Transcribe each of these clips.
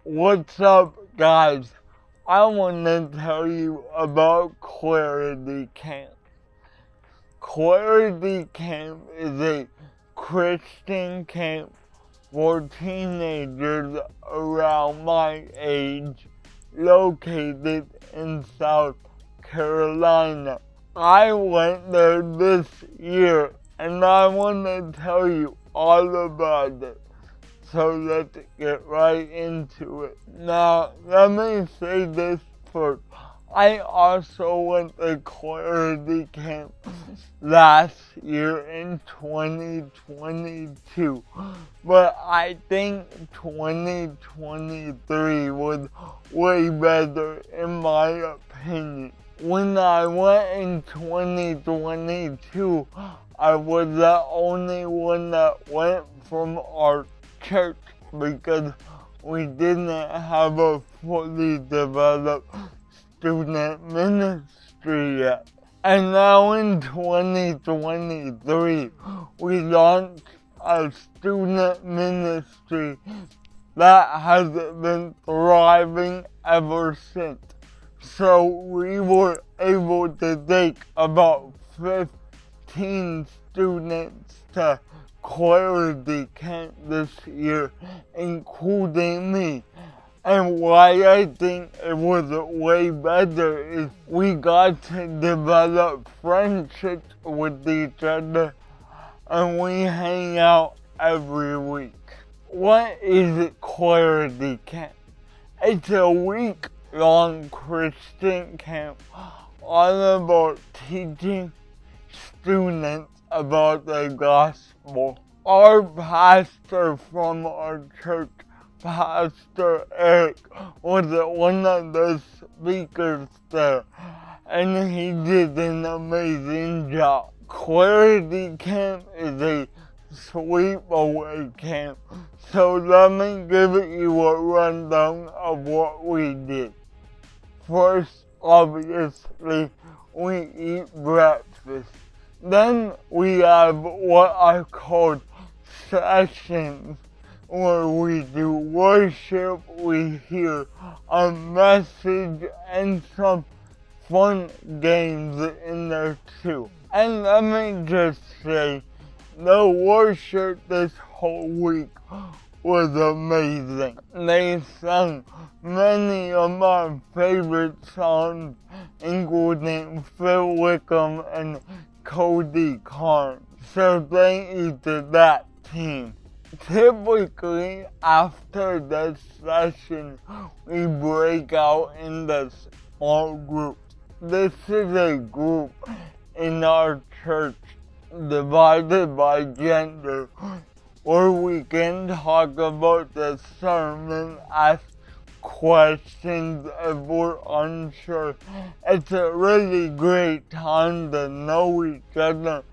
What's up, guys? I want to tell you about Clarity Camp. Clarity Camp is a Christian camp for teenagers around my age located in South Carolina. I went there this year and I want to tell you all about it. So let's get right into it. Now, let me say this first. I also went to Clarity Camp last year in 2022, but I think 2023 was way better in my opinion. When I went in 2022, I was the only one that went from our church because we didn't have a fully developed student ministry yet. And now in 2023, we launched a student ministry that has been thriving ever since. So we were able to take about 15 students to Clarity Camp this year, including me. And why I think it was way better is we got to develop friendships with each other and we hang out every week. What is Clarity Camp? It's a week-long Christian camp all about teaching students about the gospel. Our pastor from our church, Pastor Eric, was one of the speakers there, and he did an amazing job. Clarity Camp is a sleepaway camp, so let me give you a rundown of what we did. First, obviously, we eat breakfast. Then we have what are called sessions, where we do worship, we hear a message, and some fun games in there too. And let me just say, the worship this whole week was amazing. They sang many of my favorite songs, including Phil Wickham and Cody Carnes. So thank you to that team. Typically, after the session, we break out into small groups. This is a group in our church divided by gender, where we can talk about the sermon, ask questions if we're unsure. It's a really great time to know each other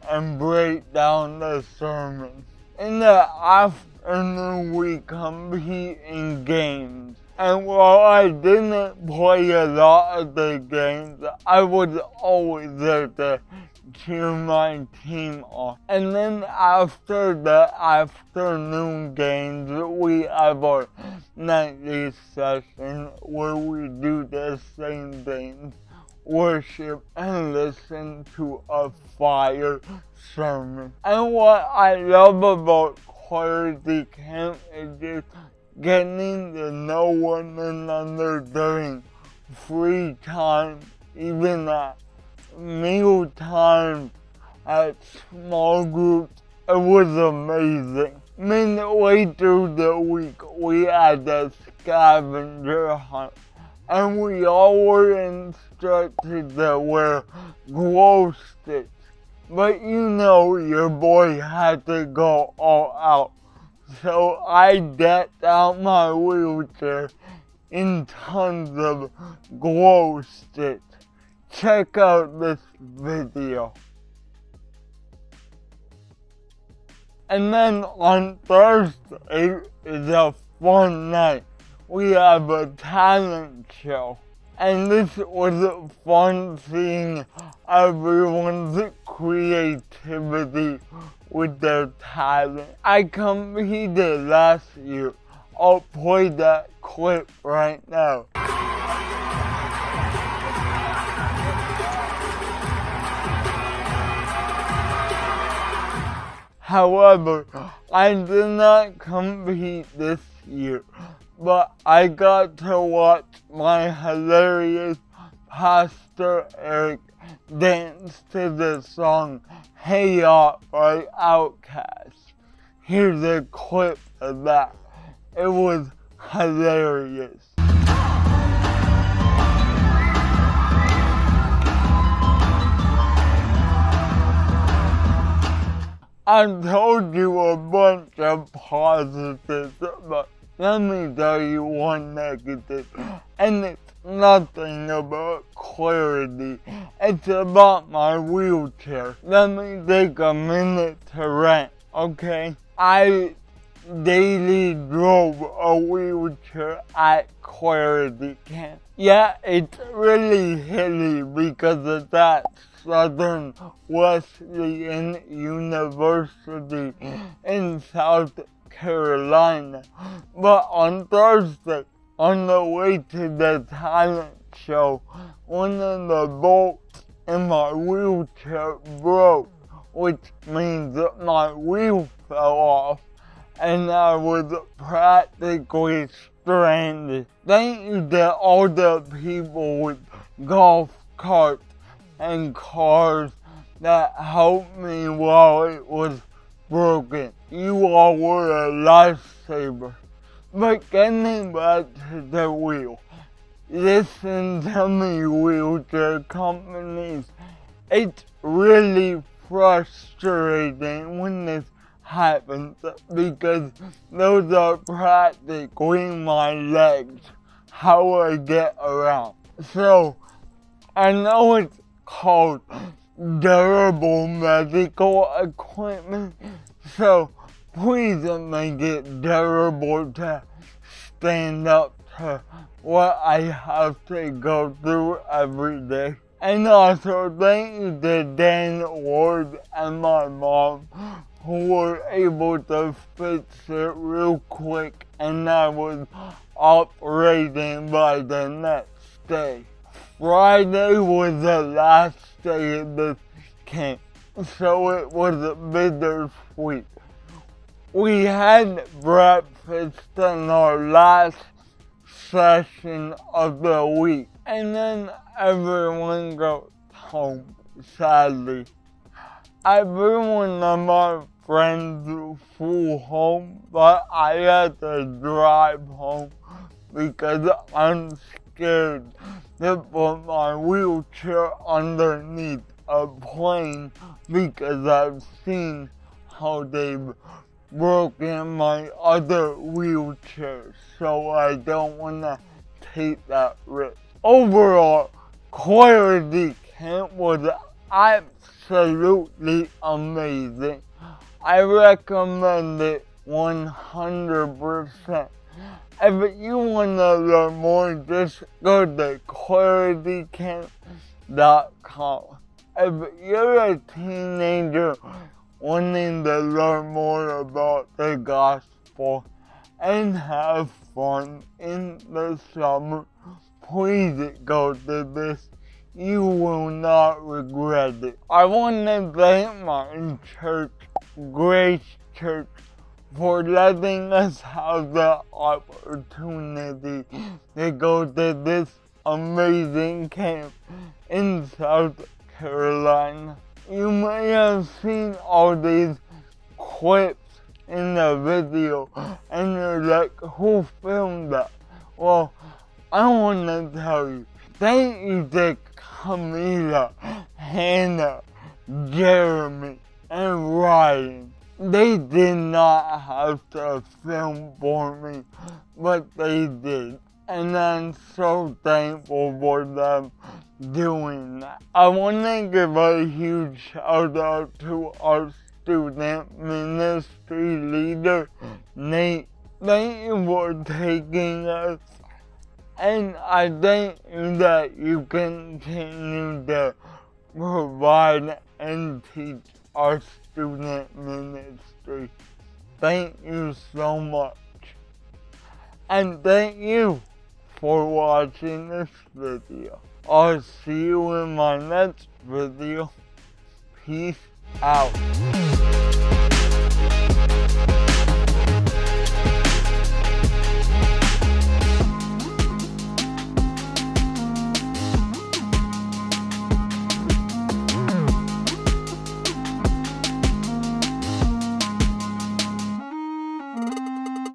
and break down the sermon. In the afternoon, we compete in games. And while I didn't play a lot of the games, I was always there to cheer my team on. And then after the afternoon games, we have our nightly session where we do the same things, worship and listen to a fire sermon. And what I love about Clarity Camp is just getting to know one another during free time, even at meal time, at small groups. It was amazing. Midway through the week, we had a scavenger hunt, and we all were instructed to wear glow sticks. But you know your boy had to go all out. So I decked out my wheelchair in tons of glow sticks. Check out this video. And then on Thursday is a fun night. We have a talent show. And this was fun seeing everyone's creativity with their talent. I competed last year. I played at clip right now. However, I did not compete this year, but I got to watch my hilarious Pastor Eric dance to the song Hey Ya by Outkast. Here's a clip of that. It was hilarious. I told you a bunch of positives, but let me tell you one negative, and it's nothing about clarity. It's about my wheelchair. Let me take a minute to rant, okay? I daily drove a wheelchair at Clarity Camp. Yeah, it's really hilly because of that Southern Wesleyan University in South Carolina. But on Thursday, on the way to the talent show, one of the bolts in my wheelchair broke, which means that my wheel fell off and I was practically stranded. Thank you to all the people with golf carts and cars that helped me while it was broken. You all were a lifesaver. But getting back to the wheel, listen to me, wheelchair companies. It's really frustrating when this happens because those are practically my legs, how I get around. So, I know it's called durable medical equipment, so please make it durable to stand up to what I have to go through every day. And also thank you to Dan Ward and my mom who were able to fix it real quick, and I was operating by the next day. Friday was the last day of this camp, so it was bittersweet. We had breakfast in our last session of the week, and then everyone goes home, sadly. Everyone of my friends flew home, but I had to drive home because I'm scared to put my wheelchair underneath a plane because I've seen how they've broken my other wheelchair, so I don't want to take that risk. Overall, Clarity Camp was absolutely amazing. I recommend it 100%. If you want to learn more, just go to claritycamp.com. If you're a teenager wanting to learn more about the gospel and have fun in the summer, please go to this. You will not regret it. I want to thank my church, Grace Church, for letting us have the opportunity to go to this amazing camp in South Carolina. You may have seen all these clips in the video and you're like, who filmed that? Well, I want to tell you, thank you to Camila, Hannah, Jeremy, and Ryan. They did not have to film for me, but they did. And I'm so thankful for them doing that. I want to give a huge shout out to our student ministry leader, Nate. Thank you for taking us. And I thank you that you continue to provide and teach our student ministry. Thank you so much. And thank you for watching this video. I'll see you in my next video. Peace out.